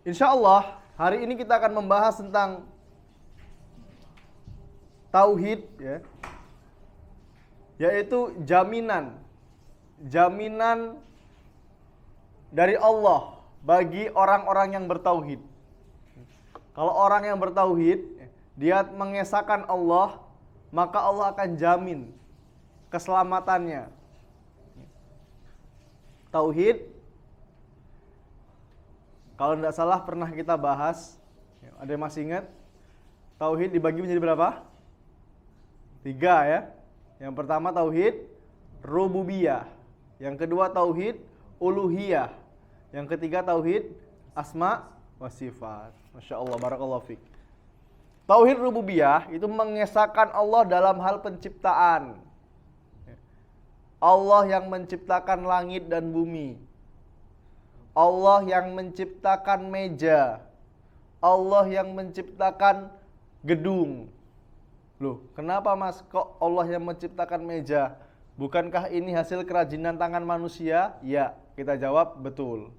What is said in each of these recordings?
Insya Allah hari ini kita akan membahas tentang tauhid, ya, yaitu jaminan dari Allah bagi orang-orang yang bertauhid. Kalau orang yang bertauhid, dia mengesahkan Allah, maka Allah akan jamin keselamatannya. Tauhid, kalau tidak salah pernah kita bahas, ada yang masih ingat? Tauhid dibagi menjadi berapa? 3 ya. Yang pertama tauhid rububiyah, yang kedua tauhid uluhiyah, yang ketiga tauhid asma wa sifat. Masya Allah, barakallahu fiik. Tauhid rububiyah itu mengesahkan Allah dalam hal penciptaan. Allah yang menciptakan langit dan bumi. Allah yang menciptakan meja. Allah yang menciptakan gedung. Loh, kenapa Mas kok Allah yang menciptakan meja? Bukankah ini hasil kerajinan tangan manusia? Ya, kita jawab betul.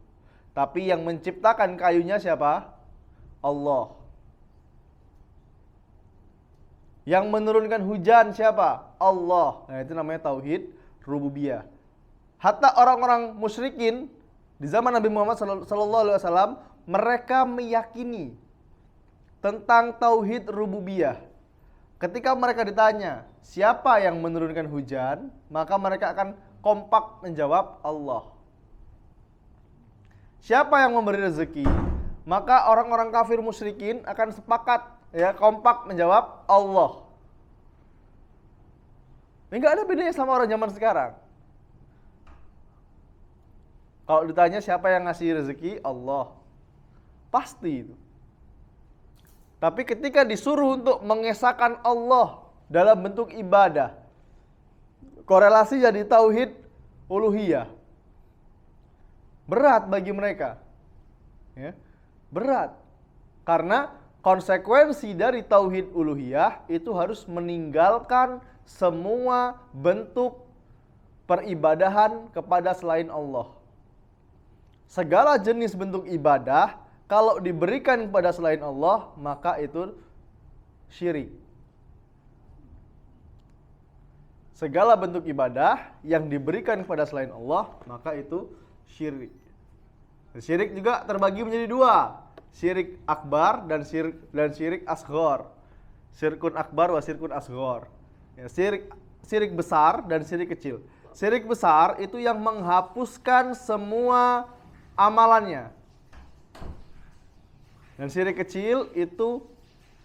Tapi yang menciptakan kayunya siapa? Allah. Yang menurunkan hujan siapa? Allah. Nah, itu namanya tauhid rububiyah. Hatta orang-orang musyrikin di zaman Nabi Muhammad SAW, mereka meyakini tentang tauhid rububiyah. Ketika mereka ditanya, siapa yang menurunkan hujan? Maka mereka akan kompak menjawab Allah. Siapa yang memberi rezeki? Maka orang-orang kafir musyrikin akan sepakat, ya, kompak menjawab Allah. Ini nggak ada bedanya sama orang zaman sekarang. Kalau ditanya siapa yang ngasih rezeki, Allah. Pasti itu. Tapi ketika disuruh untuk mengesahkan Allah dalam bentuk ibadah, korelasi jadi tauhid uluhiyah. Berat bagi mereka. Ya, berat. Karena konsekuensi dari tauhid uluhiyah itu harus meninggalkan semua bentuk peribadahan kepada selain Allah. Segala jenis bentuk ibadah kalau diberikan kepada selain Allah, maka itu syirik. Segala bentuk ibadah yang diberikan kepada selain Allah, maka itu syirik. Syirik juga terbagi menjadi 2, syirik akbar dan syirik asghar. Syirkun akbar wa syirkun asghar. Ya, syirik besar dan syirik kecil. Syirik besar itu yang menghapuskan semua amalannya. Dan syirik kecil itu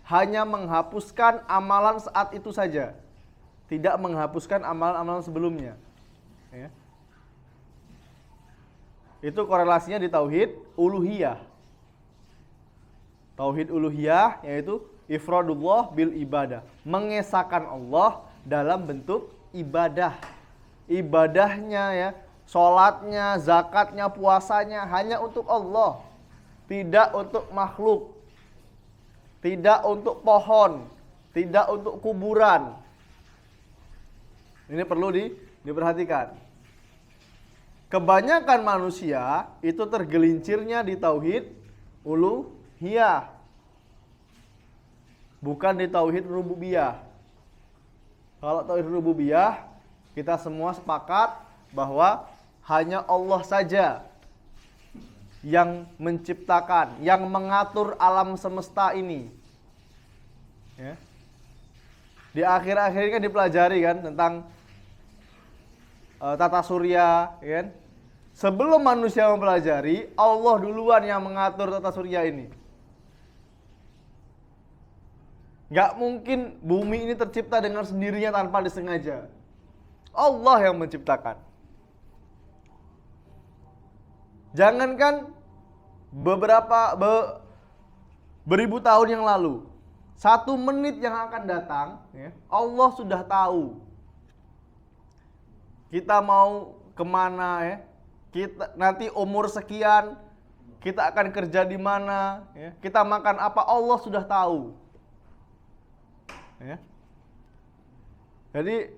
hanya menghapuskan amalan saat itu saja, tidak menghapuskan amalan-amalan sebelumnya. Ya. Itu korelasinya di tauhid uluhiyah. Tauhid uluhiyah yaitu ifradullah bil ibadah, mengesahkan Allah dalam bentuk ibadah. Ibadahnya, ya, sholatnya, zakatnya, puasanya hanya untuk Allah, tidak untuk makhluk, tidak untuk pohon, tidak untuk kuburan. Ini perlu diperhatikan. Kebanyakan manusia itu tergelincirnya di tauhid uluhiyah, bukan di tauhid rububiyah. Kalau tauhid rububiyah, kita semua sepakat bahwa hanya Allah saja yang menciptakan, yang mengatur alam semesta ini. Ya. Di akhir-akhir ini kan dipelajari kan tentang tata surya, ya kan? Sebelum manusia mempelajari, Allah duluan yang mengatur tata surya ini. Gak mungkin bumi ini tercipta dengan sendirinya tanpa disengaja. Allah yang menciptakan. Jangankan beribu tahun yang lalu, 1 menit yang akan datang, ya, Allah sudah tahu kita mau kemana, ya. Kita nanti umur sekian, kita akan kerja di mana, ya. Kita makan apa, Allah sudah tahu. Ya. Jadi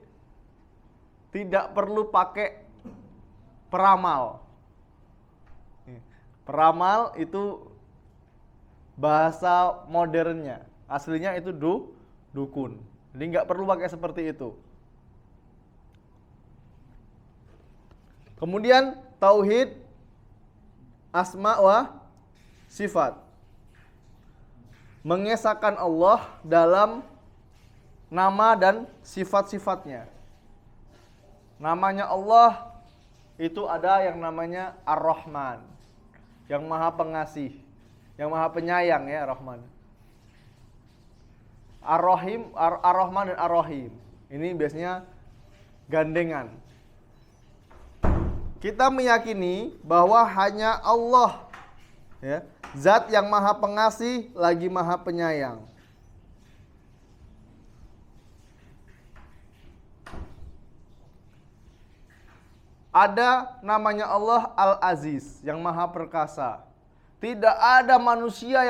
tidak perlu pakai peramal. Peramal itu bahasa modernnya. Aslinya itu dukun. Jadi nggak perlu pakai seperti itu. Kemudian tauhid asma wa sifat. Mengesahkan Allah dalam nama dan sifat-sifatnya. Namanya Allah itu ada yang namanya Ar-Rahman, yang Maha Pengasih, yang Maha Penyayang ya, Rahman. Ar-Rahim, Ar-Rahman dan Ar-Rahim. Ini biasanya gandengan. Kita meyakini bahwa hanya Allah ya, zat yang Maha Pengasih lagi Maha Penyayang. Ada namanya Allah Al-Aziz, yang Maha Perkasa. Tidak ada manusia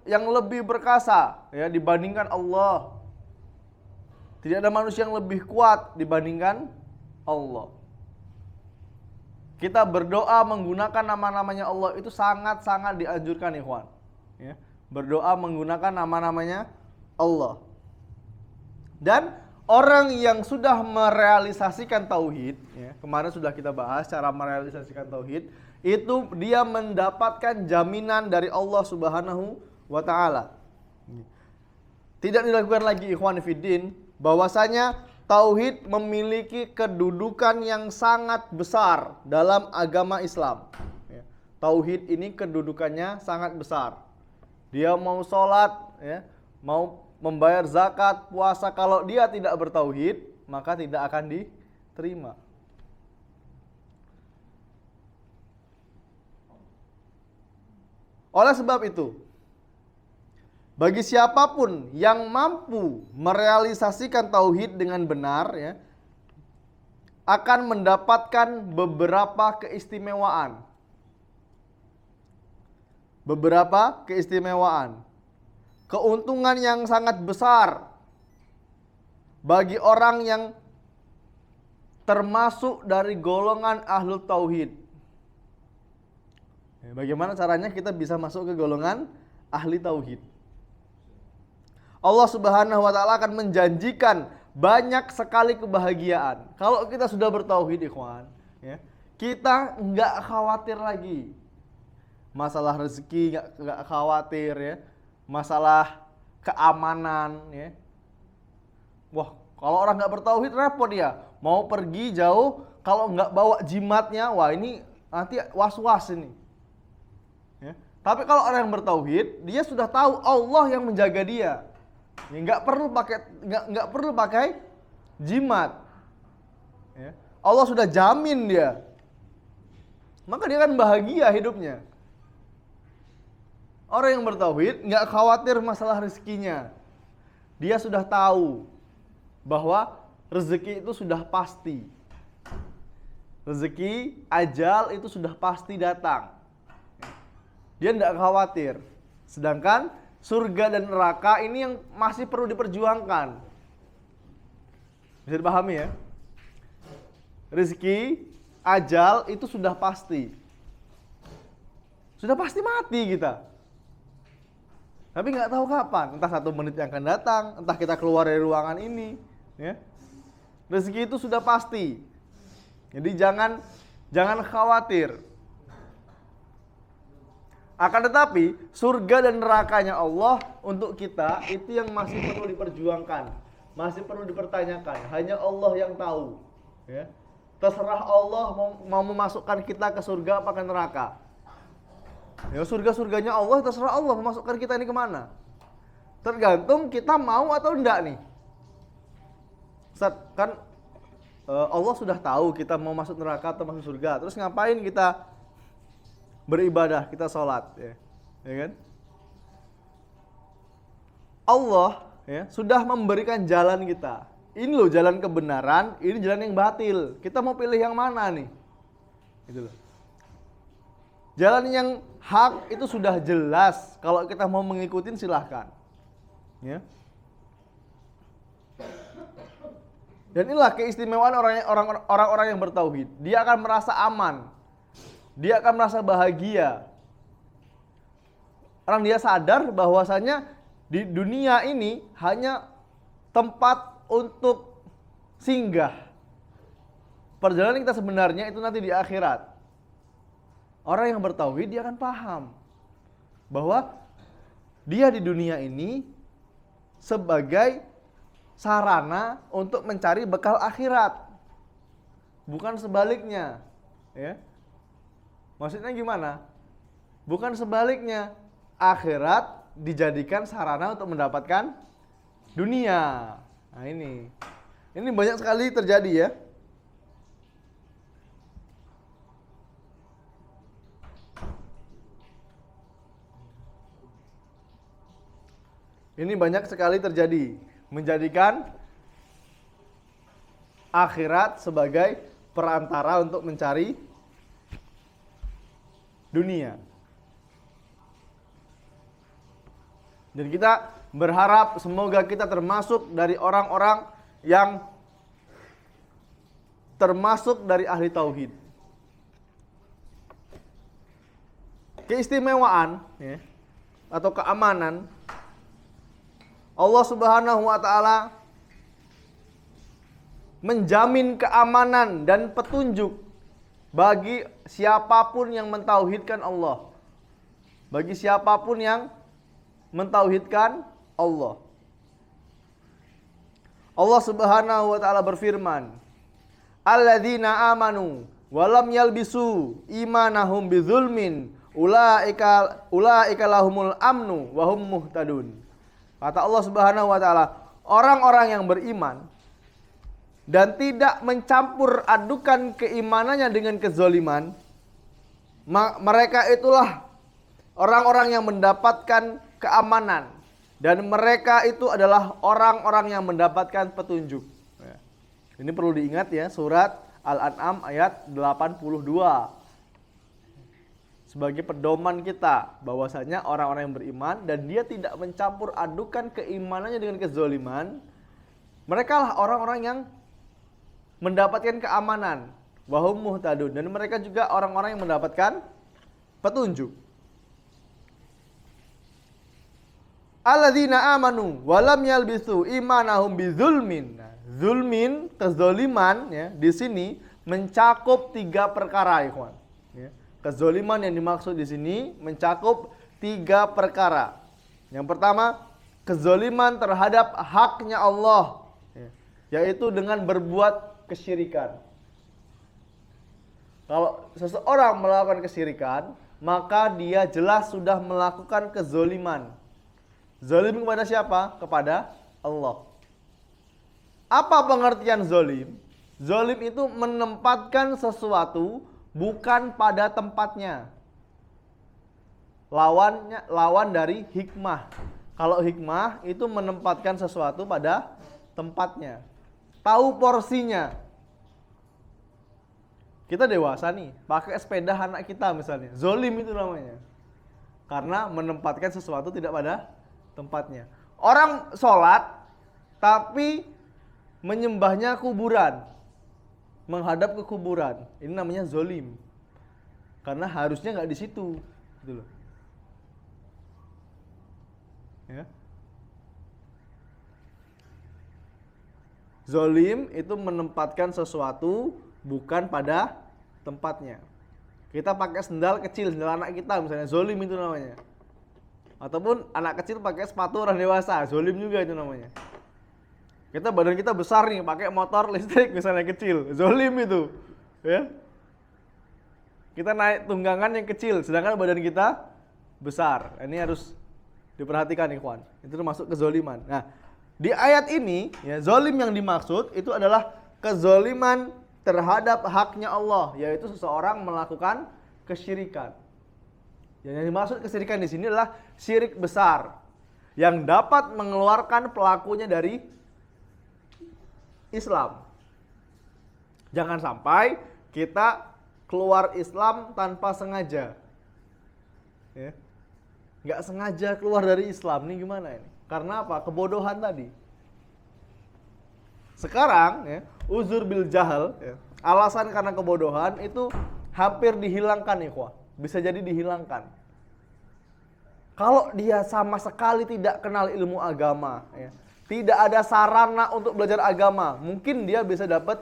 yang lebih perkasa ya dibandingkan Allah. Tidak ada manusia yang lebih kuat dibandingkan Allah. Kita berdoa menggunakan nama-namanya Allah itu sangat-sangat dianjurkan, ikhwan. Ya, berdoa menggunakan nama-namanya Allah. Dan orang yang sudah merealisasikan tauhid, ya, kemarin sudah kita bahas cara merealisasikan tauhid, itu dia mendapatkan jaminan dari Allah Subhanahu wa taala. Tidak dilakukan lagi, ikhwan fiddin, bahwasanya tauhid memiliki kedudukan yang sangat besar dalam agama Islam. Tauhid ini kedudukannya sangat besar. Dia mau sholat, ya, mau membayar zakat, puasa, kalau dia tidak bertauhid, maka tidak akan diterima. Oleh sebab itu, bagi siapapun yang mampu merealisasikan tauhid dengan benar, ya, akan mendapatkan beberapa keistimewaan. Beberapa keistimewaan. Keuntungan yang sangat besar bagi orang yang termasuk dari golongan ahlul tauhid. Bagaimana caranya kita bisa masuk ke golongan ahli tauhid? Allah Subhanahu wa taala akan menjanjikan banyak sekali kebahagiaan. Kalau kita sudah bertauhid, ikhwan, ya, kita enggak khawatir lagi. Masalah rezeki enggak khawatir, ya. Masalah keamanan, ya. Wah, kalau orang enggak bertauhid repot ya. Mau pergi jauh, kalau enggak bawa jimatnya, wah ini nanti was-was ini. Ya. Tapi kalau orang yang bertauhid, dia sudah tahu Allah yang menjaga dia. Nggak perlu pakai jimat. Ya. Allah sudah jamin dia. Maka dia akan bahagia hidupnya. Orang yang bertauhid nggak khawatir masalah rezekinya. Dia sudah tahu bahwa rezeki itu sudah pasti. Rezeki, ajal itu sudah pasti datang. Dia nggak khawatir. Sedangkan surga dan neraka ini yang masih perlu diperjuangkan. Bisa dipahami ya? Rezeki, ajal itu sudah pasti. Sudah pasti mati kita. Tapi nggak tahu kapan. Entah 1 menit yang akan datang, entah kita keluar dari ruangan ini. Ya. Rezeki itu sudah pasti. Jadi jangan khawatir. Akan tetapi surga dan nerakanya Allah untuk kita itu yang masih perlu diperjuangkan, masih perlu dipertanyakan. Hanya Allah yang tahu. Ya. Terserah Allah mau memasukkan kita ke surga apa ke neraka. Ya, surga-surganya Allah, terserah Allah memasukkan kita ini kemana. Tergantung kita mau atau enggak nih. Ustaz, kan Allah sudah tahu kita mau masuk neraka atau masuk surga. Terus ngapain kita beribadah, kita sholat, ya kan? Allah, ya, sudah memberikan jalan kita. Ini loh jalan kebenaran, ini jalan yang batil. Kita mau pilih yang mana nih? Gitu loh. Jalan yang hak itu sudah jelas. Kalau kita mau mengikutin silahkan. Ya. Dan inilah keistimewaan orang-orang yang bertauhid. Dia akan merasa aman. Dia akan merasa bahagia. Orang dia sadar bahwasanya di dunia ini hanya tempat untuk singgah. Perjalanan kita sebenarnya itu nanti di akhirat. Orang yang bertauhid dia akan paham bahwa dia di dunia ini sebagai sarana untuk mencari bekal akhirat, bukan sebaliknya, ya. Maksudnya gimana? Bukan sebaliknya, akhirat dijadikan sarana untuk mendapatkan dunia. Nah ini banyak sekali terjadi ya. Ini banyak sekali terjadi, menjadikan akhirat sebagai perantara untuk mencari dunia. Dan kita berharap semoga kita termasuk dari orang-orang yang termasuk dari ahli tauhid. Keistimewaan ya, atau keamanan Allah Subhanahu wa taala menjamin keamanan dan petunjuk bagi siapapun yang mentauhidkan Allah. Bagi siapapun yang mentauhidkan Allah. Allah Subhanahu wa taala berfirman, "Alladzina amanu wa lam yalbisu imanahum bidzulmin ulaika lahumul amnu wa hum muhtadun." Kata Allah Subhanahu wa taala, orang-orang yang beriman dan tidak mencampur adukan keimanannya dengan kezoliman, mereka itulah orang-orang yang mendapatkan keamanan, dan mereka itu adalah orang-orang yang mendapatkan petunjuk. Ini perlu diingat ya, surat Al-An'am ayat 82. Sebagai pedoman kita bahwasanya orang-orang yang beriman dan dia tidak mencampur adukan keimanannya dengan kezoliman, mereka lah orang-orang yang mendapatkan keamanan, wahum muhtadun, dan mereka juga orang-orang yang mendapatkan petunjuk. Alladzina amanu wa lam yalbisu imanahum bizulmin. Zulmin, kezoliman ya, di sini mencakup 3 perkara, ikhwan. Ya. Kezoliman yang dimaksud di sini mencakup 3 perkara. Yang pertama, kezoliman terhadap haknya Allah, yaitu dengan berbuat kesyirikan. Kalau seseorang melakukan kesyirikan, maka dia jelas sudah melakukan kezoliman. Zolim kepada siapa? Kepada Allah. Apa pengertian zolim? Zolim itu menempatkan sesuatu bukan pada tempatnya. Lawan dari hikmah. Kalau hikmah itu menempatkan sesuatu pada tempatnya. Tahu porsinya. Kita dewasa nih, pakai sepeda anak kita misalnya. Zolim itu namanya. Karena menempatkan sesuatu tidak pada tempatnya. Orang sholat tapi menyembahnya kuburan, menghadap ke kuburan, ini namanya zolim, karena harusnya nggak di situ, gitu loh. Ya. Zolim itu menempatkan sesuatu bukan pada tempatnya. Kita pakai sendal kecil, sendal anak kita misalnya, zolim itu namanya. Ataupun anak kecil pakai sepatu orang dewasa, zolim juga itu namanya. Badan kita besar nih, pakai motor listrik misalnya kecil, zolim itu, ya. Kita naik tunggangan yang kecil, sedangkan badan kita besar. Ini harus diperhatikan, ikhwan. Itu termasuk kezoliman. Nah, di ayat ini, ya, zolim yang dimaksud itu adalah kezoliman terhadap haknya Allah, yaitu seseorang melakukan kesyirikan. Yang dimaksud kesyirikan di sini adalah syirik besar yang dapat mengeluarkan pelakunya dari Islam. Jangan sampai kita keluar Islam tanpa sengaja. Ya. Nggak sengaja keluar dari Islam, ini gimana ini? Karena apa? Kebodohan tadi. Sekarang, ya, uzur bil jahal, ya, alasan karena kebodohan itu hampir dihilangkan, ikhwah. Bisa jadi dihilangkan. Kalau dia sama sekali tidak kenal ilmu agama, ya, tidak ada sarana untuk belajar agama, mungkin dia bisa dapat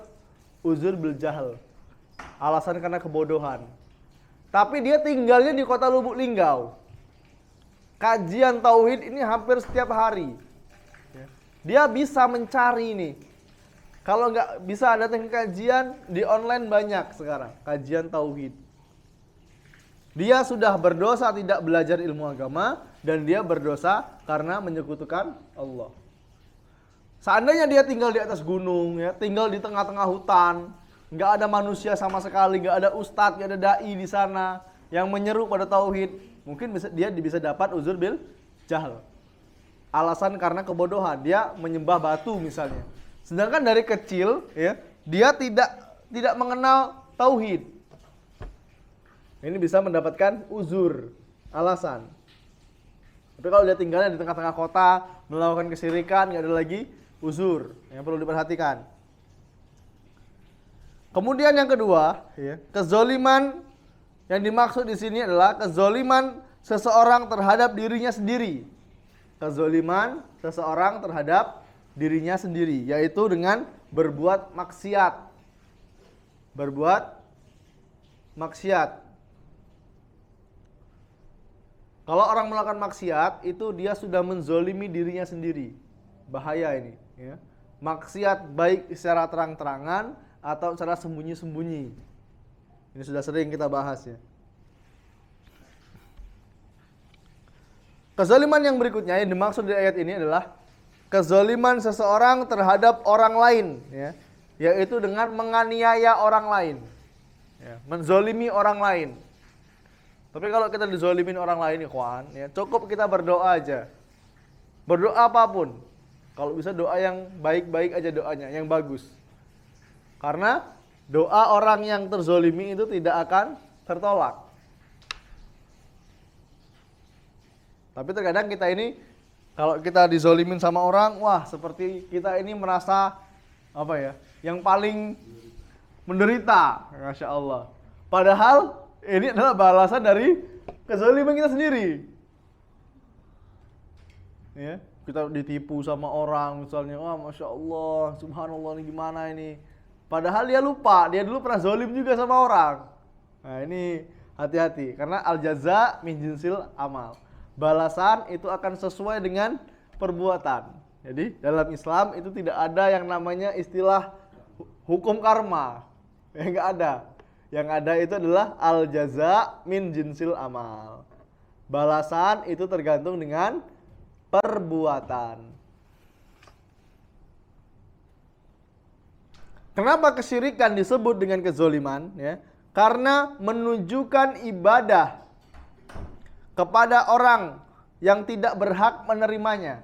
uzur bil jahl, alasan karena kebodohan. Tapi dia tinggalnya di kota Lubuk Linggau. Kajian tauhid ini hampir setiap hari. Dia bisa mencari nih. Kalau nggak bisa datang ke kajian, di online banyak sekarang kajian tauhid. Dia sudah berdosa tidak belajar ilmu agama, dan dia berdosa karena menyekutukan Allah. Seandainya dia tinggal di atas gunung, ya, tinggal di tengah-tengah hutan, nggak ada manusia sama sekali, nggak ada ustadz, nggak ada dai di sana yang menyeru pada tauhid, mungkin dia bisa dapat uzur bil jahl. Alasan karena kebodohan, dia menyembah batu misalnya. Sedangkan dari kecil, ya, dia tidak mengenal tauhid. Ini bisa mendapatkan uzur, alasan. Tapi kalau dia tinggalnya di tengah-tengah kota, melakukan kesyirikan, nggak ada lagi uzur yang perlu diperhatikan. Kemudian yang kedua, ya, kezoliman yang dimaksud di sini adalah kezoliman seseorang terhadap dirinya sendiri. Kezoliman seseorang terhadap dirinya sendiri, yaitu dengan berbuat maksiat. Berbuat maksiat. Kalau orang melakukan maksiat, itu dia sudah menzolimi dirinya sendiri. Bahaya ini. Ya. Maksiat baik secara terang-terangan atau secara sembunyi-sembunyi. Ini sudah sering kita bahas, ya. Kezaliman yang berikutnya yang dimaksud di ayat ini adalah kezaliman seseorang terhadap orang lain, ya, yaitu dengan menganiaya orang lain, ya, menzolimi orang lain. Tapi kalau kita dizolimin orang lain, ikhwan, ya, cukup kita berdoa aja. Berdoa apapun. Kalau bisa doa yang baik-baik aja doanya, yang bagus. Karena doa orang yang terzolimi itu tidak akan tertolak. Tapi terkadang kita ini, kalau kita dizolimin sama orang, wah seperti kita ini merasa, apa ya, yang paling menderita. Masya Allah. Padahal ini adalah balasan dari kezaliman kita sendiri. Ya, kita ditipu sama orang misalnya, wah Masya Allah, Subhanallah, ini gimana ini. Padahal dia lupa, dia dulu pernah zolim juga sama orang. Nah ini hati-hati, karena al-jaza min jinsil amal. Balasan itu akan sesuai dengan perbuatan. Jadi dalam Islam itu tidak ada yang namanya istilah hukum karma. Ya, nggak ada. Yang ada itu adalah al-jaza min jinsil amal. Balasan itu tergantung dengan perbuatan. Kenapa kesyirikan disebut dengan kezoliman? Ya, karena menunjukkan ibadah kepada orang yang tidak berhak menerimanya.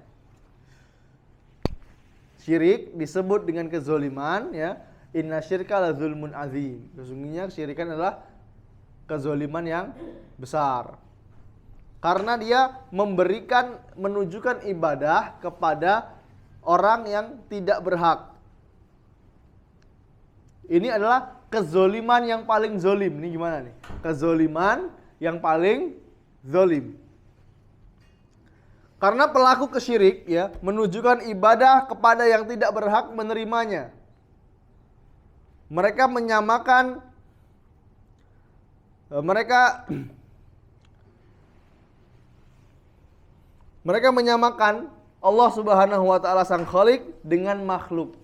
Syirik disebut dengan kezoliman, ya. Inna syirka la zulmun azim. Sesungguhnya kesyirikan adalah kezoliman yang besar. Karena dia menunjukkan ibadah kepada orang yang tidak berhak. Ini adalah kezoliman yang paling zolim. Ini gimana nih? Kezoliman yang paling zolim. Karena pelaku kesyirik, ya, menunjukkan ibadah kepada yang tidak berhak menerimanya. Mereka menyamakan Allah Subhanahu wa taala sang Khalik dengan makhluk.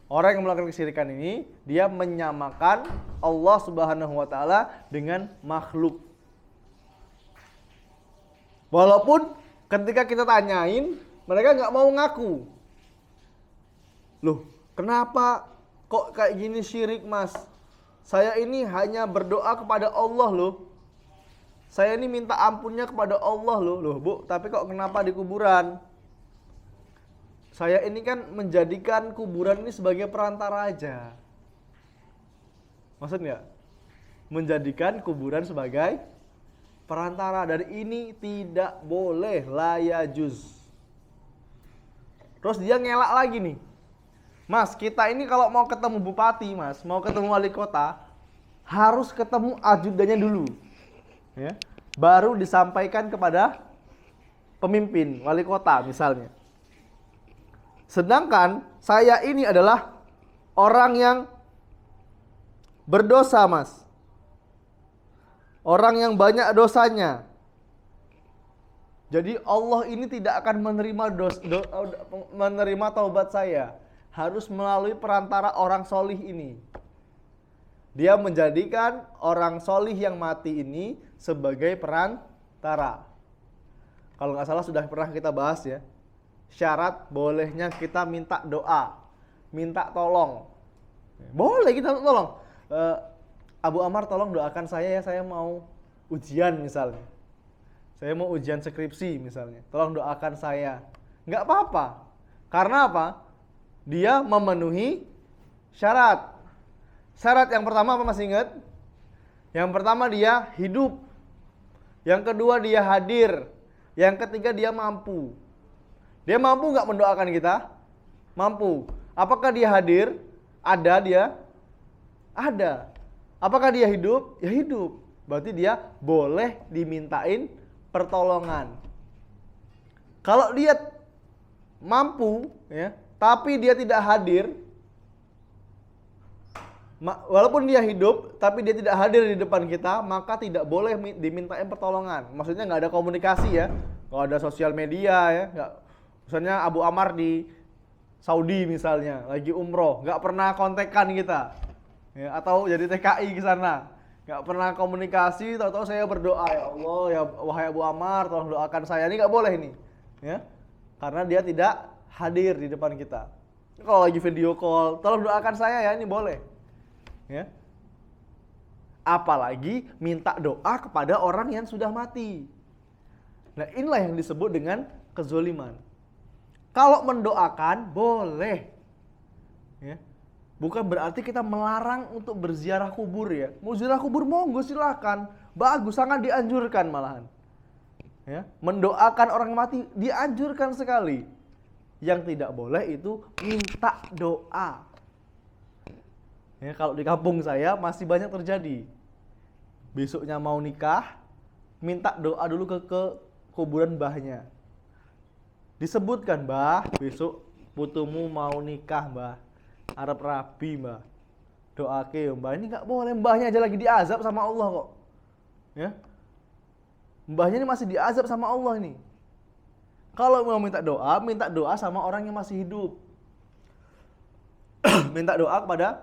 Orang yang melakukan kesyirikan ini, dia menyamakan Allah Subhanahu wa taala dengan makhluk. Walaupun ketika kita tanyain, mereka nggak mau ngaku. Loh, kenapa kok kayak gini syirik, Mas? Saya ini hanya berdoa kepada Allah loh. Saya ini minta ampunnya kepada Allah loh. Loh, Bu, tapi kok kenapa di kuburan? Saya ini kan menjadikan kuburan ini sebagai perantara aja. Maksud nggak? Menjadikan kuburan sebagai perantara. Dan ini tidak boleh, la yajuz. Terus dia ngelak lagi nih. Mas, kita ini kalau mau ketemu bupati, Mas, mau ketemu wali kota, harus ketemu ajudannya dulu. Ya. baru disampaikan kepada pemimpin, wali kota misalnya. Sedangkan saya ini adalah orang yang berdosa, Mas. Orang yang banyak dosanya. Jadi Allah ini tidak akan menerima taubat saya. Harus melalui perantara orang solih ini. Dia menjadikan orang solih yang mati ini sebagai perantara. Kalau nggak salah sudah pernah kita bahas ya. Syarat bolehnya kita minta doa, minta tolong. Boleh kita tolong. Abu Amar tolong doakan saya ya, saya mau ujian misalnya. Saya mau ujian skripsi misalnya. Tolong doakan saya. Nggak apa-apa. Karena apa? Dia memenuhi syarat. Syarat yang pertama apa, masih ingat? Yang pertama dia hidup. Yang kedua dia hadir. Yang ketiga dia mampu. Dia mampu nggak mendoakan kita? Mampu. Apakah dia hadir? Ada dia? Ada. Apakah dia hidup? Ya hidup. Berarti dia boleh dimintain pertolongan. Kalau dia mampu, ya, tapi dia tidak hadir, walaupun dia hidup, tapi dia tidak hadir di depan kita, maka tidak boleh dimintain pertolongan. Maksudnya nggak ada komunikasi ya, nggak ada sosial media ya. Nggak, misalnya Abu Amar di Saudi misalnya, lagi umroh, nggak pernah kontekan kita, ya, atau jadi TKI ke sana. Nggak pernah komunikasi, tahu-tahu saya berdoa, ya Allah, ya wahai Abu Amar, tolong doakan saya. Ini nggak boleh ini, ya, karena dia tidak hadir di depan kita. Kalau lagi video call, tolong doakan saya ya, ini boleh, ya. Apalagi minta doa kepada orang yang sudah mati. Nah, inilah yang disebut dengan kezoliman. Kalau mendoakan boleh, ya. Bukan berarti kita melarang untuk berziarah kubur ya. Mau ziarah kubur monggo silakan. Bagus, sangat dianjurkan malahan. Ya, mendoakan orang mati dianjurkan sekali. Yang tidak boleh itu minta doa. Ya, kalau di kampung saya masih banyak terjadi. Besoknya mau nikah, minta doa dulu ke kuburan mbahnya. Disebutkan, "Mbah, besok putumu mau nikah, Mbah. Arab rabi, Mbah. Doake, Mbah." Ini nggak boleh, mbahnya aja lagi diazab sama Allah kok. Ya. Mbahnya ini masih diazab sama Allah ini. Kalau mau minta doa sama orang yang masih hidup. Minta doa kepada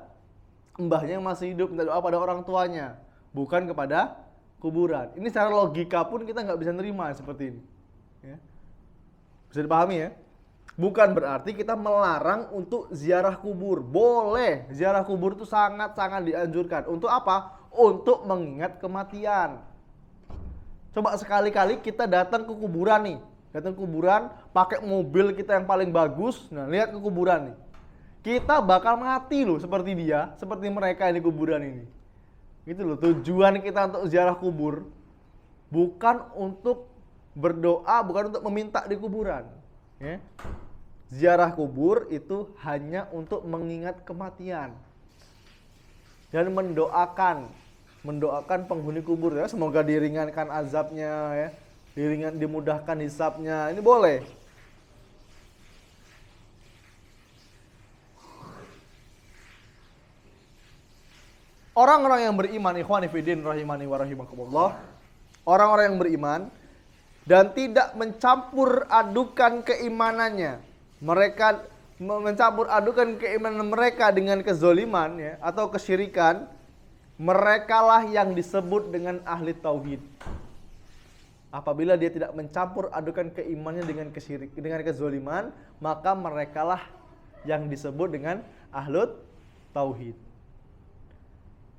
mbahnya yang masih hidup, minta doa pada orang tuanya, bukan kepada kuburan. Ini secara logika pun kita nggak bisa nerima seperti ini. Ya. Bisa dipahami ya? Bukan berarti kita melarang untuk ziarah kubur. Boleh, ziarah kubur itu sangat-sangat dianjurkan. Untuk apa? Untuk mengingat kematian. Coba sekali-kali kita datang ke kuburan nih. Datang ke kuburan, pakai mobil kita yang paling bagus. Nah, lihat ke kuburan nih. Kita bakal mati loh seperti dia, seperti mereka ini kuburan ini. Gitu loh, tujuan kita untuk ziarah kubur bukan untuk berdoa, bukan untuk meminta di kuburan. Ya. Ziarah kubur itu hanya untuk mengingat kematian dan mendoakan penghuni kubur ya, semoga diringankan azabnya ya, dimudahkan hisabnya. Ini boleh. Orang-orang yang beriman, ikhwani fiddin rahimani wa rahimakumullah, orang-orang yang beriman dan tidak mencampur adukan keimanannya, mereka mencampur adukan keimanan mereka dengan kezoliman ya, atau kesyirikan, merekalah yang disebut dengan ahli tauhid. Apabila dia tidak mencampur adukan keimanannya dengan kezoliman, maka merekalah yang disebut dengan ahli tauhid.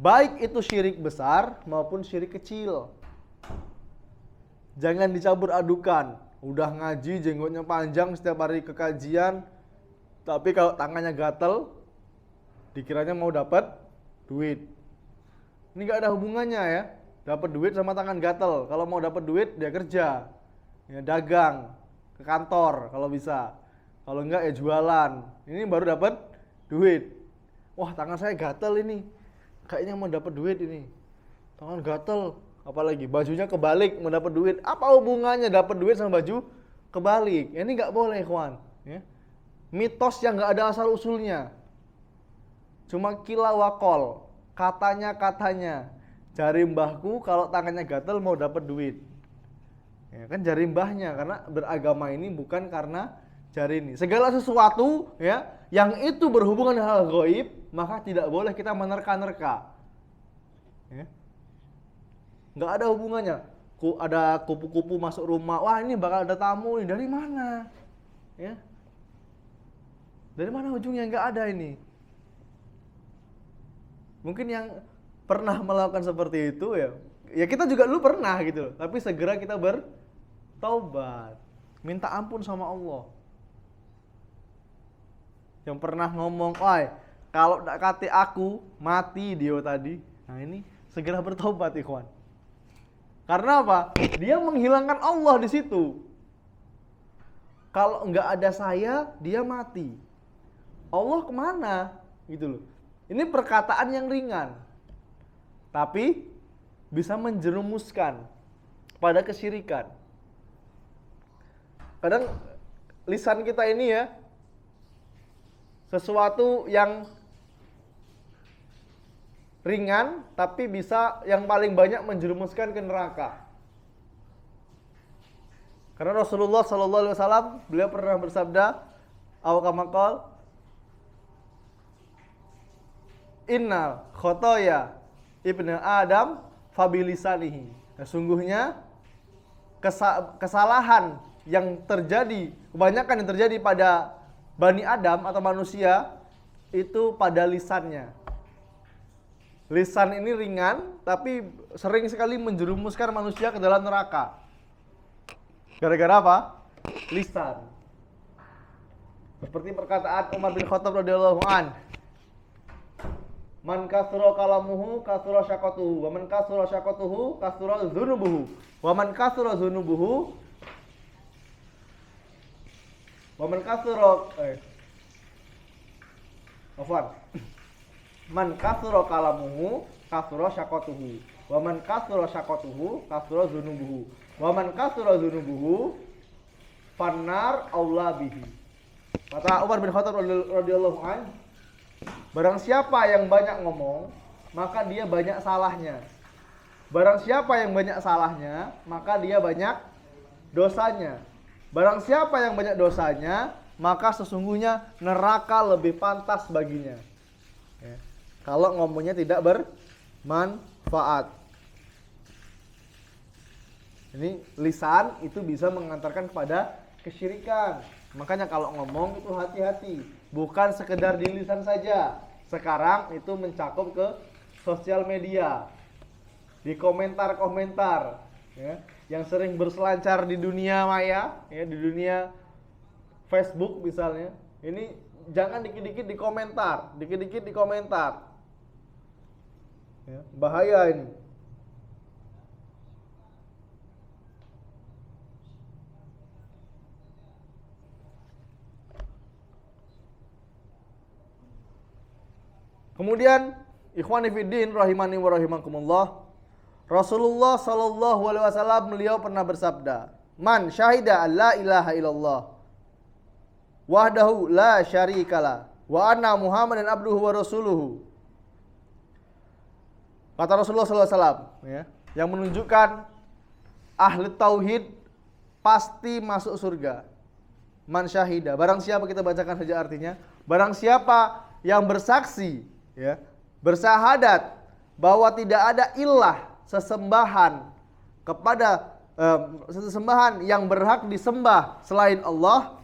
Baik itu syirik besar maupun syirik kecil. Jangan dicampur adukan. Udah ngaji, jenggotnya panjang setiap hari ke kajian, tapi kalau tangannya gatel, dikiranya mau dapat duit. Ini gak ada hubungannya ya. Dapat duit sama tangan gatel. Kalau mau dapat duit, dia kerja, ya, dagang, ke kantor kalau bisa. Kalau enggak ya jualan. Ini baru dapat duit. Wah, tangan saya gatel ini. Kayaknya mau dapat duit ini. Tangan gatel. apalagi bajunya kebalik mendapat duit. Apa hubungannya dapat duit sama baju kebalik? Ini nggak boleh, ikhwan. Ya. Mitos yang nggak ada asal usulnya. Cuma kila wakol, katanya. Jari mbahku kalau tangannya gatel mau dapat duit. Ya, kan jari mbahnya, karena beragama ini bukan karena jari ini. Segala sesuatu ya yang itu berhubungan dengan hal gaib, maka tidak boleh kita menerka-nerka. Ya. Nggak ada hubungannya. Ada kupu-kupu masuk rumah, wah ini bakal ada tamu nih, dari mana? Ya. Dari mana ujungnya? Nggak ada ini. Mungkin yang pernah melakukan seperti itu ya kita juga dulu pernah gitu loh. Tapi segera kita bertaubat, minta ampun sama Allah. Yang pernah ngomong, wah kalau tak kate aku mati dia tadi. Nah ini segera bertobat, ikhwan. Karena apa? Dia menghilangkan Allah di situ. Kalau nggak ada saya, dia mati. Allah kemana? Gitu loh. Ini perkataan yang ringan, tapi bisa menjerumuskan pada kesyirikan. Kadang lisan kita ini ya, sesuatu yang ringan, tapi bisa yang paling banyak menjerumuskan ke neraka. Karena Rasulullah SAW beliau pernah bersabda, awkamakal, innal khotoya ibnu Adam fabilisanihi. Nah, sungguhnya kesalahan yang terjadi, kebanyakan yang terjadi pada Bani Adam atau manusia itu pada lisannya. Lisan ini ringan, tapi sering sekali menjerumuskan manusia ke dalam neraka. Gara-gara apa? Lisan. Seperti perkataan Umar bin Khattab radhiyallahu an, man kasura kalamuhu kasura syaqatuhu wa man kasura syaqatuhu kasura dzunubuhu wa man kasura dzunubuhu wa man kasura man kasura kalamuhu kasura syaqatuhu wa man kasura syaqatuhu kasura dzunubuhu wa man kasura dzunubuhu fannar aula bihi. Kata Umar bin Khattab radhiyallahu an, barang siapa yang banyak ngomong, maka dia banyak salahnya. Barang siapa yang banyak salahnya, maka dia banyak dosanya. Barang siapa yang banyak dosanya, maka sesungguhnya neraka lebih pantas baginya. Ya. Kalau ngomongnya tidak bermanfaat. Ini lisan itu bisa mengantarkan kepada kesyirikan. Makanya kalau ngomong itu hati-hati. Bukan sekedar di lisan saja. Sekarang itu mencakup ke sosial media, di komentar-komentar, ya, yang sering berselancar di dunia maya, ya, di dunia Facebook misalnya. Ini jangan dikit-dikit di komentar, dikit-dikit di komentar. Ya, bahaya ini. Kemudian ikhwani fiddin rahimani wa rahimakumullah, Rasulullah sallallahu alaihi wasallam beliau pernah bersabda, man syahida an la ilaha illallah wahdahu la syarikalah wa anna muhammadan abduhu wa rasuluhu. Kata Rasulullah sallallahu alaihi wasallam, ya, yang menunjukkan ahli tauhid pasti masuk surga. Man syahida, barang siapa, kita bacakan saja artinya, barang siapa yang bersaksi, ya, bersahadat bahwa tidak ada ilah sesembahan kepada sesembahan yang berhak disembah selain Allah,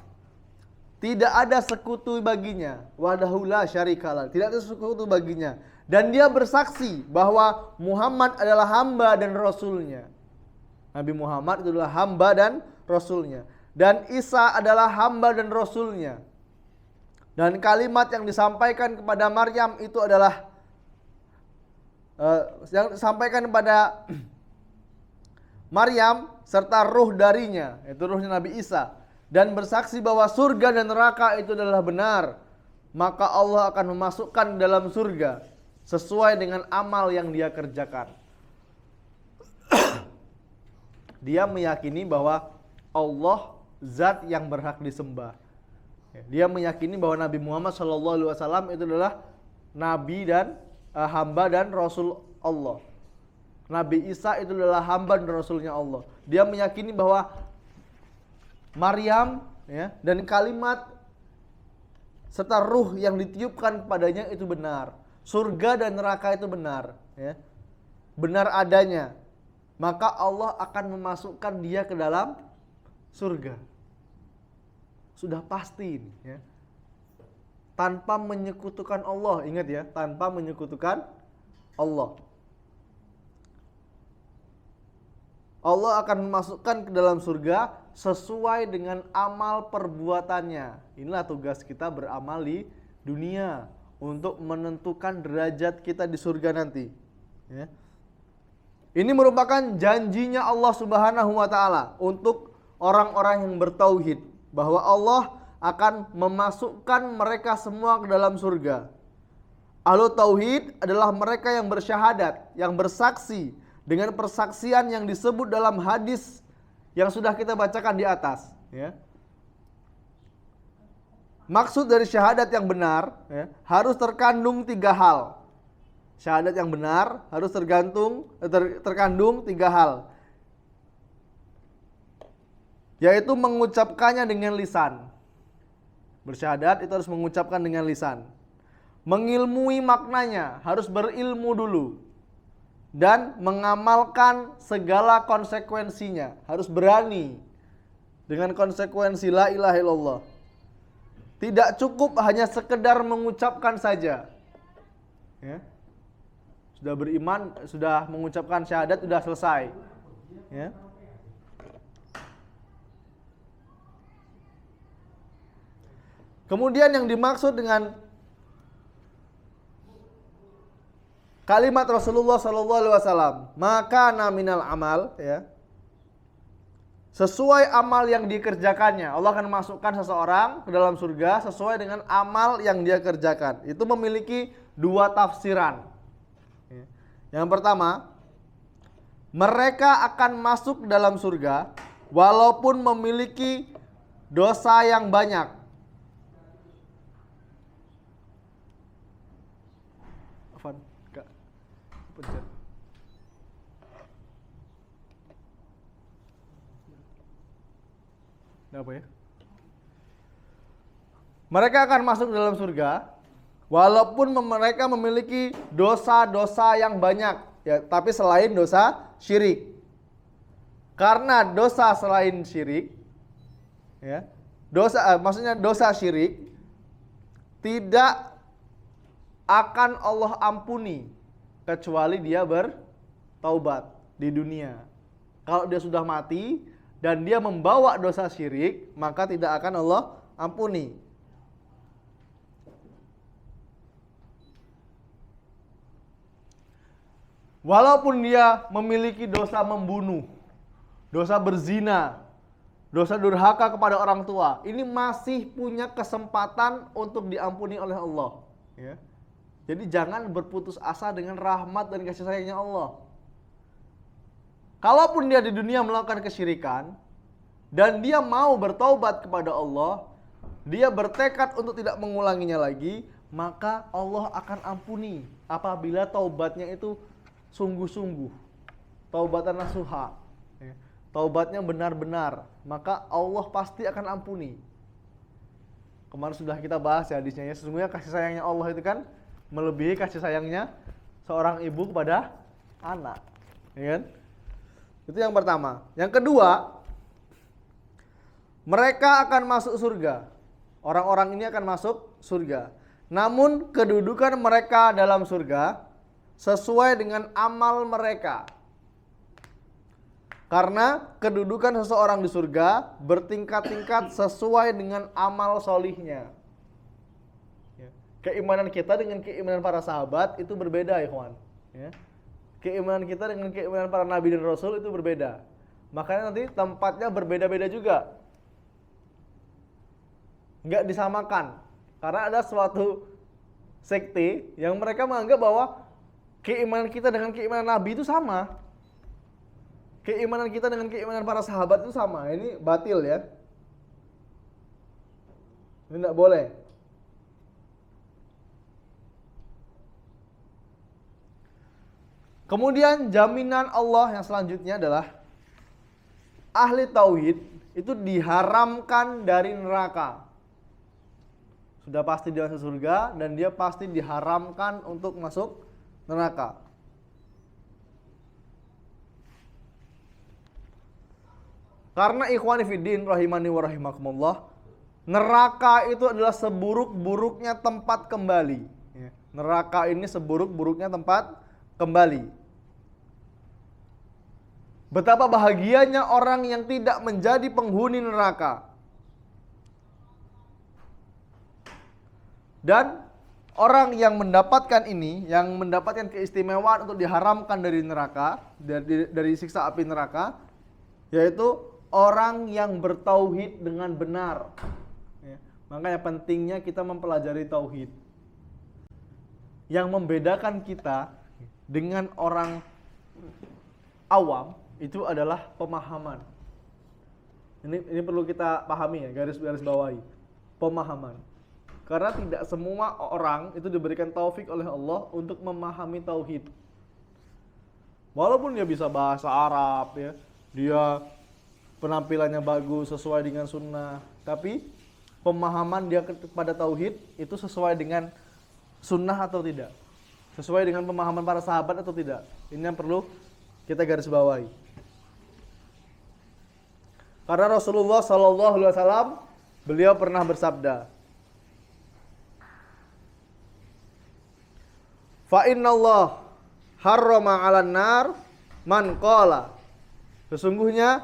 tidak ada sekutu baginya, wahdahu la syarikalah, tidak ada sekutu baginya, dan dia bersaksi bahwa Muhammad adalah hamba dan rasulnya. Nabi Muhammad itu adalah hamba dan rasulnya, dan Isa adalah hamba dan rasulnya. Dan kalimat yang disampaikan kepada Maryam itu adalah yang disampaikan kepada Maryam serta ruh darinya, yaitu ruhnya Nabi Isa, dan bersaksi bahwa surga dan neraka itu adalah benar, maka Allah akan memasukkan dalam surga sesuai dengan amal yang dia kerjakan. Dia meyakini bahwa Allah zat yang berhak disembah. Dia meyakini bahwa Nabi Muhammad SAW itu adalah Nabi dan hamba dan Rasul Allah. Nabi Isa itu adalah hamba dan Rasulnya Allah. Dia meyakini bahwa Maryam ya, dan kalimat serta ruh yang ditiupkan kepadanya itu benar. Surga dan neraka itu benar. Ya. Benar adanya. Maka Allah akan memasukkan dia ke dalam surga. Sudah pasti ini. Ya. Tanpa menyekutukan Allah. Ingat ya, tanpa menyekutukan Allah. Allah akan memasukkan ke dalam surga sesuai dengan amal perbuatannya. Inilah tugas kita beramal di dunia untuk menentukan derajat kita di surga nanti. Ya. Ini merupakan janjinya Allah Subhanahu wa Ta'ala untuk orang-orang yang bertauhid, bahwa Allah akan memasukkan mereka semua ke dalam surga. Ahlu tauhid adalah mereka yang bersyahadat, yang bersaksi dengan persaksian yang disebut dalam hadis yang sudah kita bacakan di atas. Ya. Maksud dari syahadat yang benar ya, harus terkandung 3 hal. Syahadat yang benar harus terkandung 3 hal, yaitu mengucapkannya dengan lisan. Bersyahadat itu harus mengucapkan dengan lisan. Mengilmui maknanya, harus berilmu dulu. Dan mengamalkan segala konsekuensinya, harus berani dengan konsekuensi la ilaha illallah. Tidak cukup hanya sekedar mengucapkan saja. Ya. Sudah beriman, sudah mengucapkan syahadat, sudah selesai. Ya. Kemudian yang dimaksud dengan kalimat Rasulullah SAW, maka naminal amal, ya, sesuai amal yang dikerjakannya. Allah akan masukkan seseorang ke dalam surga sesuai dengan amal yang dia kerjakan. Itu memiliki 2 tafsiran. Yang pertama, mereka akan masuk ke dalam surga walaupun memiliki dosa yang banyak. Pencet. Apa ya? Mereka akan masuk dalam surga walaupun mereka memiliki dosa-dosa yang banyak, ya, tapi selain dosa syirik. Karena dosa selain syirik, ya, maksudnya dosa syirik tidak akan Allah ampuni kecuali dia bertaubat di dunia. Kalau dia sudah mati dan dia membawa dosa syirik, maka tidak akan Allah ampuni. Walaupun dia memiliki dosa membunuh, dosa berzina, dosa durhaka kepada orang tua, ini masih punya kesempatan untuk diampuni oleh Allah. Ya. Jadi jangan berputus asa dengan rahmat dan kasih sayangnya Allah. Kalaupun dia di dunia melakukan kesyirikan dan dia mau bertaubat kepada Allah, dia bertekad untuk tidak mengulanginya lagi, maka Allah akan ampuni apabila taubatnya itu sungguh-sungguh. Taubatan nasuha. Taubatnya benar-benar, maka Allah pasti akan ampuni. Kemarin sudah kita bahas ya hadisnya, sesungguhnya kasih sayangnya Allah itu kan melebihi kasih sayangnya seorang ibu kepada anak, ya kan? Itu yang pertama. Yang kedua, mereka akan masuk surga. Orang-orang ini akan masuk surga. Namun kedudukan mereka dalam surga sesuai dengan amal mereka. Karena kedudukan seseorang di surga bertingkat-tingkat sesuai dengan amal solihnya. Keimanan kita dengan keimanan para sahabat itu berbeda, ikhwan. Ya. Keimanan kita dengan keimanan para nabi dan rasul itu berbeda. Makanya nanti tempatnya berbeda-beda juga. Enggak disamakan. Karena ada suatu sekte yang mereka menganggap bahwa keimanan kita dengan keimanan nabi itu sama. keimanan kita dengan keimanan para sahabat itu sama. Ini batil ya. Ini tidak boleh. Kemudian jaminan Allah yang selanjutnya adalah ahli tauhid itu diharamkan dari neraka. Sudah pasti dia masuk surga dan dia pasti diharamkan untuk masuk neraka. Karena ikhwani fiddin rahimani wa rahimakumullah, neraka itu adalah seburuk-buruknya tempat kembali. Neraka ini seburuk-buruknya tempat kembali. Betapa bahagianya orang yang tidak menjadi penghuni neraka. Dan orang yang mendapatkan ini, yang mendapatkan keistimewaan untuk diharamkan dari neraka, dari siksa api neraka, yaitu orang yang bertauhid dengan benar. Ya, makanya pentingnya kita mempelajari tauhid. Yang membedakan kita dengan orang awam itu adalah pemahaman. Ini perlu kita pahami ya, garis bawahi. Pemahaman. Karena tidak semua orang itu diberikan taufik oleh Allah untuk memahami tauhid. Walaupun dia bisa bahasa Arab ya, dia penampilannya bagus sesuai dengan sunnah, tapi pemahaman dia kepada tauhid itu sesuai dengan sunnah atau tidak, sesuai dengan pemahaman para sahabat atau tidak. Ini yang perlu kita garis bawahi. Karena Rasulullah SAW beliau pernah bersabda, fa innallah harrama 'alan nar man qala. Sesungguhnya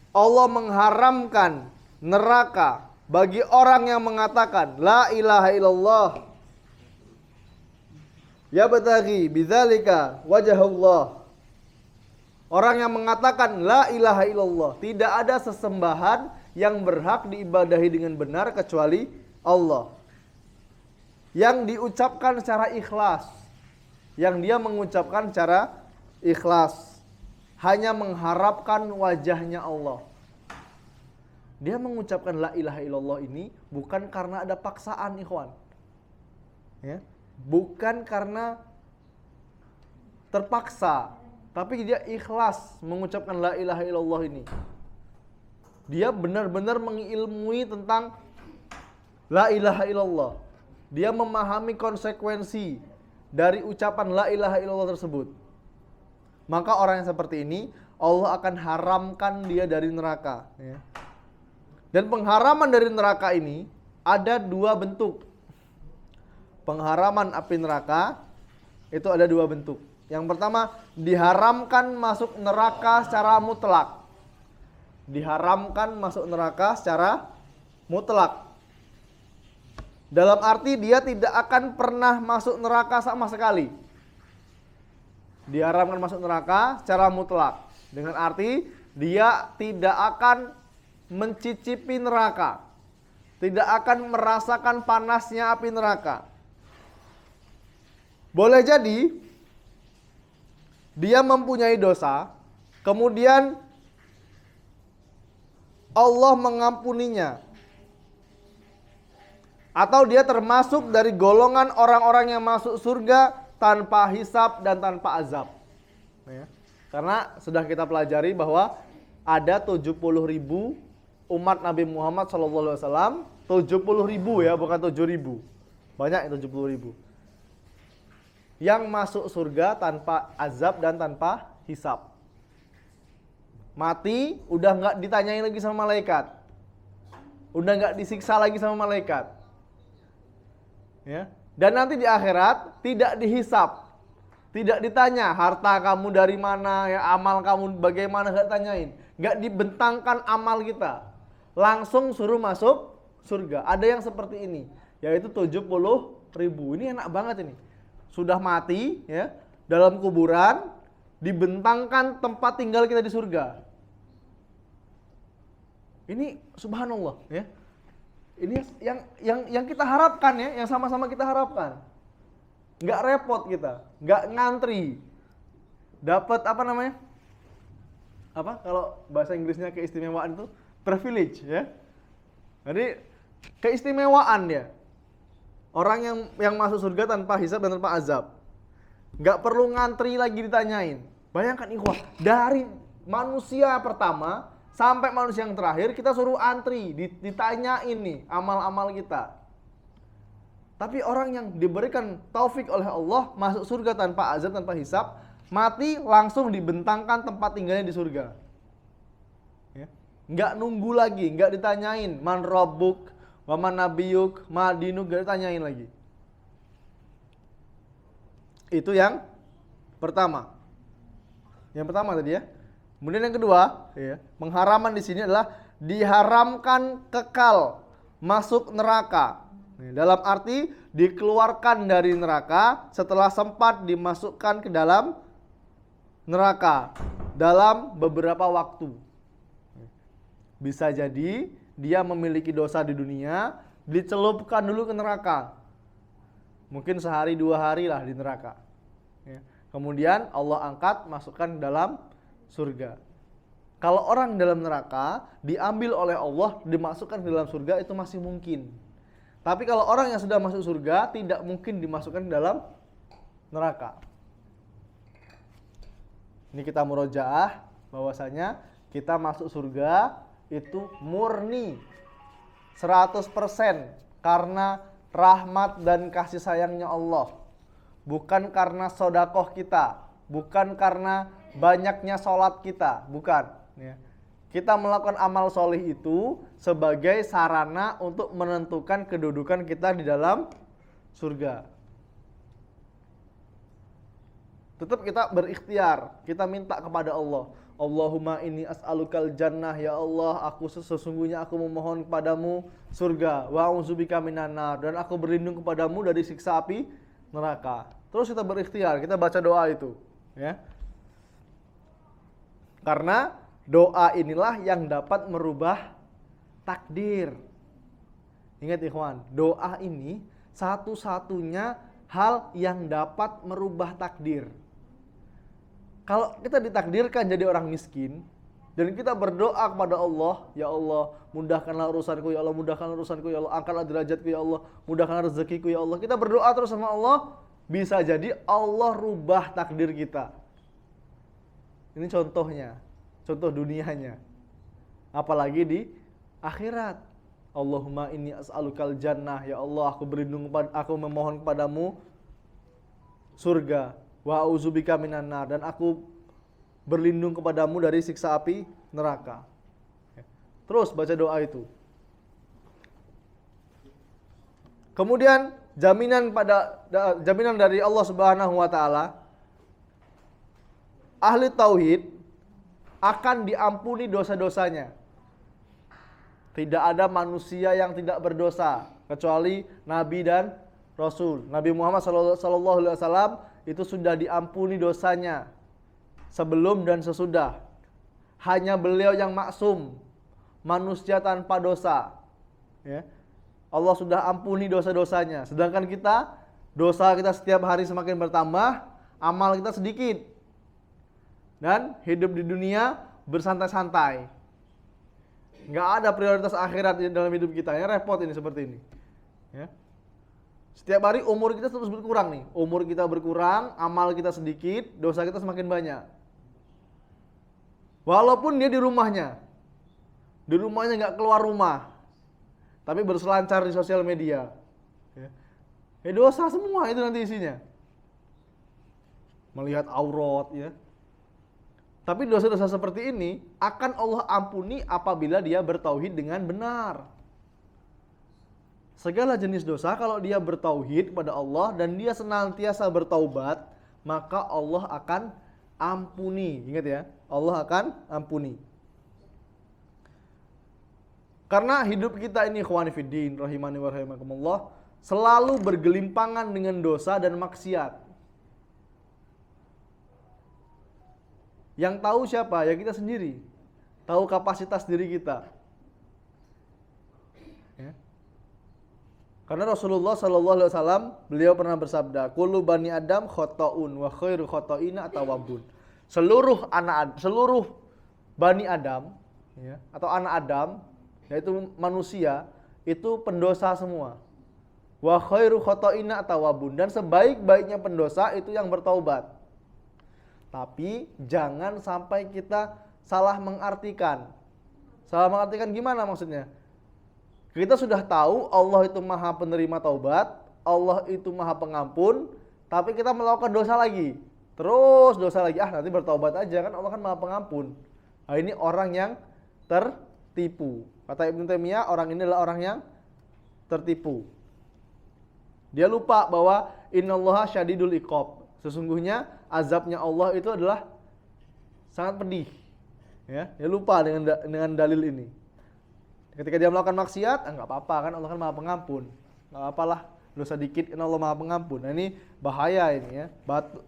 Allah mengharamkan neraka bagi orang yang mengatakan la ilaha illallah yabtaghi bidzalika wajhullah. Orang yang mengatakan la ilaha illallah, tidak ada sesembahan yang berhak diibadahi dengan benar kecuali Allah. Yang diucapkan secara ikhlas, yang dia mengucapkan secara ikhlas, hanya mengharapkan wajahnya Allah. Dia mengucapkan la ilaha illallah ini bukan karena ada paksaan, ikhwan, ya, bukan karena terpaksa, tapi dia ikhlas mengucapkan la ilaha illallah ini. Dia benar-benar mengilmui tentang la ilaha illallah. Dia memahami konsekuensi dari ucapan la ilaha illallah tersebut. Maka orang yang seperti ini Allah akan haramkan dia dari neraka, ya. Dan pengharaman dari neraka ini ada dua bentuk. Pengharaman api neraka itu ada dua bentuk. Yang pertama, diharamkan masuk neraka secara mutlak. Diharamkan masuk neraka secara mutlak. Dalam arti dia tidak akan pernah masuk neraka sama sekali. Diharamkan masuk neraka secara mutlak. Dengan arti dia tidak akan mencicipi neraka. Tidak akan merasakan panasnya api neraka. Boleh jadi dia mempunyai dosa, kemudian Allah mengampuninya. Atau dia termasuk dari golongan orang-orang yang masuk surga tanpa hisab dan tanpa azab. Ya. Karena sudah kita pelajari bahwa ada 70.000 umat Nabi Muhammad SAW. 70.000 ya, bukan 7.000. Banyak yang 70.000. Yang masuk surga tanpa azab dan tanpa hisab. Mati, udah nggak ditanyain lagi sama malaikat. Udah nggak disiksa lagi sama malaikat. Ya. Dan nanti di akhirat tidak dihisab. Tidak ditanya harta kamu dari mana, ya, amal kamu bagaimana, nggak ditanyain. Nggak dibentangkan amal kita. Langsung suruh masuk surga. Ada yang seperti ini, yaitu 70.000. Ini enak banget ini. Sudah mati, ya, dalam kuburan, dibentangkan tempat tinggal kita di surga. Ini subhanallah, ya. Ini yang kita harapkan, ya, yang sama-sama kita harapkan. Nggak repot kita, nggak ngantri. Dapat apa namanya? apa kalau bahasa Inggrisnya keistimewaan itu privilege ya. Jadi keistimewaan dia. Orang yang masuk surga tanpa hisab dan tanpa azab. Nggak perlu ngantri lagi ditanyain. Bayangkan ikhwah, dari manusia pertama sampai manusia yang terakhir kita suruh antri, ditanyain nih amal-amal kita. Tapi orang yang diberikan taufik oleh Allah masuk surga tanpa azab, tanpa hisab, mati langsung dibentangkan tempat tinggalnya di surga. Ya. Nggak nunggu lagi, nggak ditanyain man rabbuk, wa man nabiyuk, ma dinuk, nggak ditanyain lagi. Itu yang pertama. Yang pertama tadi ya. Kemudian yang kedua, ya, pengharaman di sini adalah diharamkan kekal masuk neraka. Dalam arti dikeluarkan dari neraka setelah sempat dimasukkan ke dalam neraka dalam beberapa waktu. Bisa jadi dia memiliki dosa di dunia, dicelupkan dulu ke neraka. Mungkin sehari 2 hari lah di neraka. Kemudian Allah angkat, masukkan dalam surga. Kalau orang dalam neraka diambil oleh Allah, dimasukkan ke dalam surga, itu masih mungkin. Tapi kalau orang yang sudah masuk surga tidak mungkin dimasukkan ke dalam neraka. Ini kita murojaah bahwasanya kita masuk surga itu murni 100% karena rahmat dan kasih sayangnya Allah. Bukan karena sodakoh kita, bukan karena banyaknya sholat kita, bukan. Kita melakukan amal solih itu sebagai sarana untuk menentukan kedudukan kita di dalam surga. Tetap kita berikhtiar, kita minta kepada Allah. Allahumma inni as'alukal jannah, ya Allah, aku sesungguhnya aku memohon kepadamu surga. Wa a'udzubika minan nar, dan aku berlindung kepadamu dari siksa api neraka. Terus kita berikhtiar, kita baca doa itu, ya. Karena doa inilah yang dapat merubah takdir. Ingat ikhwan, doa ini satu-satunya hal yang dapat merubah takdir. Kalau kita ditakdirkan jadi orang miskin dan kita berdoa kepada Allah, ya Allah, mudahkanlah urusanku, ya Allah, mudahkanlah urusanku, ya Allah, angkatlah derajatku, ya Allah, mudahkanlah rezekiku, ya Allah. Kita berdoa terus sama Allah, bisa jadi Allah rubah takdir kita. Ini contohnya, contoh dunianya. Apalagi di akhirat. Allahumma inni as'alukal jannah, ya Allah, aku memohon kepadamu surga. Wa a'udzubika minan nar, dan aku berlindung kepadamu dari siksa api neraka. Terus baca doa itu. Kemudian jaminan dari Allah Subhanahu wa taala, ahli tauhid akan diampuni dosa-dosanya. Tidak ada manusia yang tidak berdosa kecuali nabi dan rasul. Nabi Muhammad sallallahu alaihi wasallam itu sudah diampuni dosanya sebelum dan sesudah. Hanya beliau yang maksum, manusia tanpa dosa. Ya. Allah sudah ampuni dosa-dosanya. Sedangkan kita, dosa kita setiap hari semakin bertambah, amal kita sedikit. Dan hidup di dunia bersantai-santai. Nggak ada prioritas akhirat dalam hidup kita. Ya, repot ini seperti ini. Ya. Setiap hari umur kita terus berkurang nih. Umur kita berkurang, amal kita sedikit, dosa kita semakin banyak. Walaupun dia di rumahnya. Di rumahnya nggak keluar rumah. Tapi berselancar di sosial media. Dosa semua itu nanti isinya. Melihat aurat, ya. Tapi dosa-dosa seperti ini akan Allah ampuni apabila dia bertauhid dengan benar. Segala jenis dosa kalau dia bertauhid kepada Allah dan dia senantiasa bertaubat, maka Allah akan ampuni. Ingat ya, Allah akan ampuni. Karena hidup kita ini, ikhwani fiddin, rahimani wa rahimakumullah, selalu bergelimpangan dengan dosa dan maksiat. Yang tahu siapa? Ya kita sendiri. Tahu kapasitas diri kita. Ya. Karena Rasulullah sallallahu alaihi wasallam beliau pernah bersabda, "Kullu bani Adam khata'un wa khairu khata'ina at-tawwabun." Seluruh Bani Adam, ya, atau anak Adam, yaitu manusia, itu pendosa semua. Wa khairu khotoina tawabun, dan sebaik-baiknya pendosa itu yang bertaubat. Tapi jangan sampai kita salah mengartikan. Salah mengartikan gimana maksudnya? Kita sudah tahu Allah itu maha penerima taubat, Allah itu maha pengampun, tapi kita melakukan dosa lagi. Terus dosa lagi, nanti bertaubat aja, kan Allah kan maha pengampun. Nah, ini orang yang tertipu. Kata Ibnu Taimiyah, orang ini adalah orang yang tertipu. Dia lupa bahwa innallaha syadidul iqab. Sesungguhnya azabnya Allah itu adalah sangat pedih. Ya, dia lupa dengan dalil ini. Ketika dia melakukan maksiat, enggak apa-apa kan, Allah kan Maha Pengampun. Enggak apalah, dosa dikit kan Allah Maha Pengampun. Nah, ini bahaya ini ya.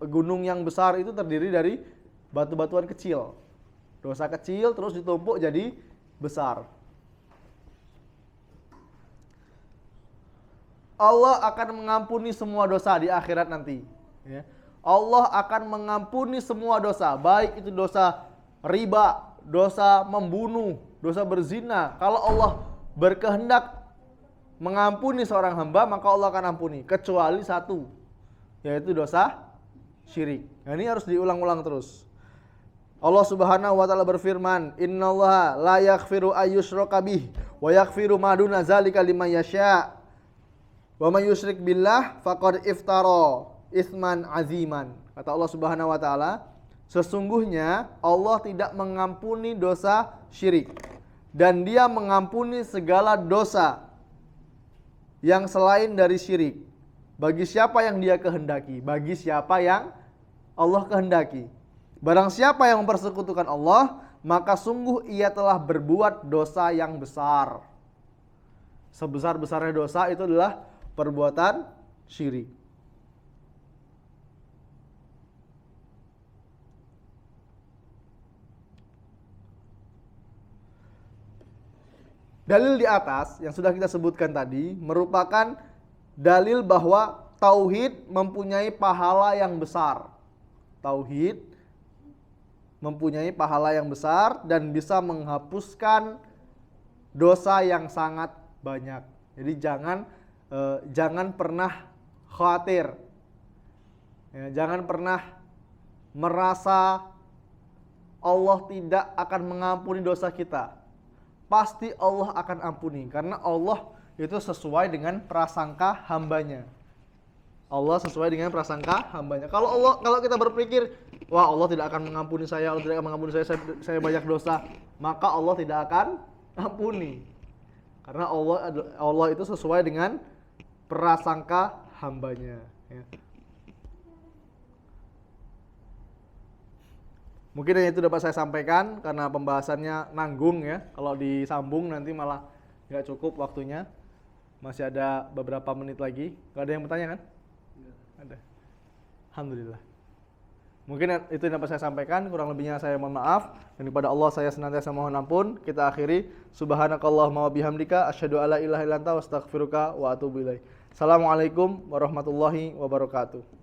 Gunung yang besar itu terdiri dari batu-batuan kecil. Dosa kecil terus ditumpuk jadi besar. Allah akan mengampuni semua dosa di akhirat nanti. Ya. Allah akan mengampuni semua dosa, baik itu dosa riba, dosa membunuh, dosa berzina. Kalau Allah berkehendak mengampuni seorang hamba, maka Allah akan ampuni, kecuali satu, yaitu dosa syirik. Nah, ini harus diulang-ulang terus. Allah Subhanahu wa taala berfirman, "Innallaha la yaghfiru ayyushraka bih wa yaghfiru ma duna dzalika liman yasha'. Wa may yusyrik billah faqad iftara itsman aziman." Kata Allah Subhanahu wa taala, sesungguhnya Allah tidak mengampuni dosa syirik, dan Dia mengampuni segala dosa yang selain dari syirik bagi siapa yang Dia kehendaki, bagi siapa yang Allah kehendaki. Barang siapa yang mempersekutukan Allah, maka sungguh ia telah berbuat dosa yang besar. Sebesar-besarnya dosa itu adalah perbuatan syirik. Dalil di atas yang sudah kita sebutkan tadi merupakan dalil bahwa tauhid mempunyai pahala yang besar. Tauhid mempunyai pahala yang besar dan bisa menghapuskan dosa yang sangat banyak. Jadi jangan pernah khawatir, ya, jangan pernah merasa Allah tidak akan mengampuni dosa kita. Pasti Allah akan ampuni, karena Allah itu sesuai dengan prasangka hambanya. Allah sesuai dengan prasangka hambanya. Kalau kita berpikir, wah Allah tidak akan mengampuni saya, Allah tidak akan mengampuni saya banyak dosa, maka Allah tidak akan ampuni. Karena Allah itu sesuai dengan prasangka hambanya. Ya. Mungkin itu dapat saya sampaikan karena pembahasannya nanggung ya. Kalau disambung nanti malah nggak cukup waktunya. Masih ada beberapa menit lagi. Gak ada yang bertanya kan? Ada. Alhamdulillah. Mungkin itu yang dapat saya sampaikan, kurang lebihnya saya mohon maaf, dan kepada Allah saya senantiasa mohon ampun. Kita akhiri, subhanakallahumma wa bihamdika asyhadu alla ilaha illa anta astaghfiruka wa atubu ilaik. Assalamualaikum warahmatullahi wabarakatuh.